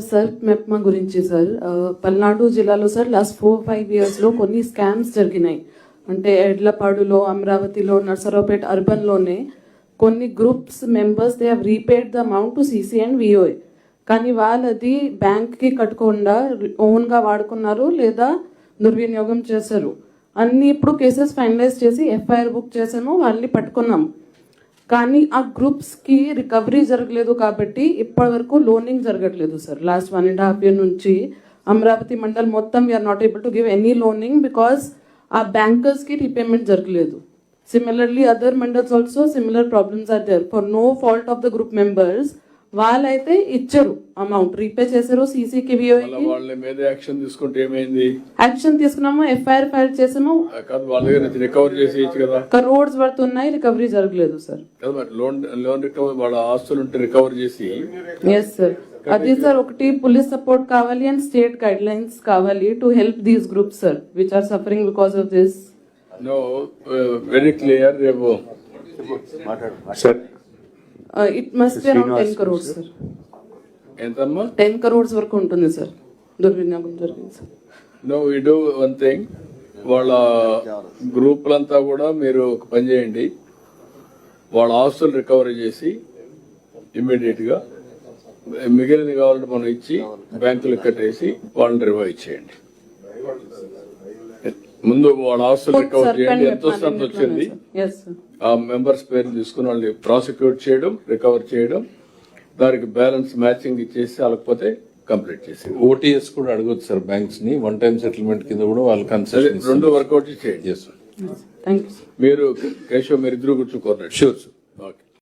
Sir MEPMA గురించి sir Palnadu జిల్లాలో sir last 4-5 ఇయర్స్లో కొన్ని స్కామ్స్ జరిగినాయి. అంటే ఎడ్లపాడులో, అమరావతిలో, నర్సరావుపేట అర్బన్లోనే కొన్ని groups members they have repaid the amount to CC and VOA. కానీ వాళ్ళది బ్యాంక్కి కట్టకుండా ఓన్గా వాడుకున్నారు లేదా దుర్వినియోగం చేశారు. అన్ని ఇప్పుడు కేసెస్ ఫైనలైజ్ చేసి ఎఫ్ఐఆర్ బుక్ చేసాము, వాళ్ళని పట్టుకున్నాం. కానీ ఆ గ్రూప్స్కి రికవరీ జరగలేదు కాబట్టి ఇప్పటి వరకు లోనింగ్ జరగట్లేదు సార్. లాస్ట్ 1.5 year నుంచి అమరావతి మండల్ మొత్తం we are not able to give any loaning because ఆ బ్యాంకర్స్కి రీపేమెంట్ జరగలేదు. Similarly other mandals also similar problems are there for no fault of the group members. వాళ్ళైతే ఇచ్చారు, అమౌంట్ రీపే చేశారు సీసీకి, వాళ్ళ మీద యాక్షన్ తీసుకుంటే ఏమైంది? యాక్షన్ తీసుకున్నాము, ఎఫ్ఐఆర్ ఫైల్ చేసాము. వాళ్ళ దగ్గర రికవర్ చేసి కదా, కరోడ్స్ వర్త్ ఉన్నాయి, రికవరీ జరగలేదు సార్. లోన్ రికవరీ వాళ్ళ ఆస్తులు ఉంటే రికవర్ చేసి. ఎస్ సార్, అది సార్ ఒకటి పోలీస్ సపోర్ట్ కావాలి అండ్ స్టేట్ గైడ్ లైన్స్ కావాలి to help these groups sir which are suffering because of this. No very clear. రేపు sir it must be around 10 crores sir. ఎంతమ్మా? 10 crores వరకు ఉంటుంది sir దుర్వినియోగం జరిగింది sir. No we do one thing, వాళ్ళ గ్రూపులంతా కూడా మీరు ఒక పని చేయండి, వాళ్ళ ఆస్తులు రికవరీ చేసి ఇమ్మీడియట్ గా మిగిలినది కావాలంటే మనం ఇచ్చి బ్యాంకులకు కట్టేసి వాళ్ళని రివైవ్ చేయండి. ముందు వాళ్ళ ఆస్తులు రికవర్ చేయండి. ఎంత వస్తుంది వచ్చింది ఆ మెంబర్స్ పేరు తీసుకుని వాళ్ళని ప్రాసిక్యూట్ చేయడం, రికవర్ చేయడం, దానికి బ్యాలెన్స్ మ్యాచింగ్ ఇచ్చేసి వాళ్ళకపోతే కంప్లీట్ చేసి ఓటీఎస్ కూడా అడగొచ్చు సార్ బ్యాంక్స్ ని. వన్ టైం సెటిల్మెంట్ కింద కూడా వాళ్ళు కన్సెషన్ రెండు వర్కౌట్ చేయండి. Thank you. మీరు కేశవ్ మీరు ఇద్దరు కూర్చోకోరండి. Sure sir. ఓకే.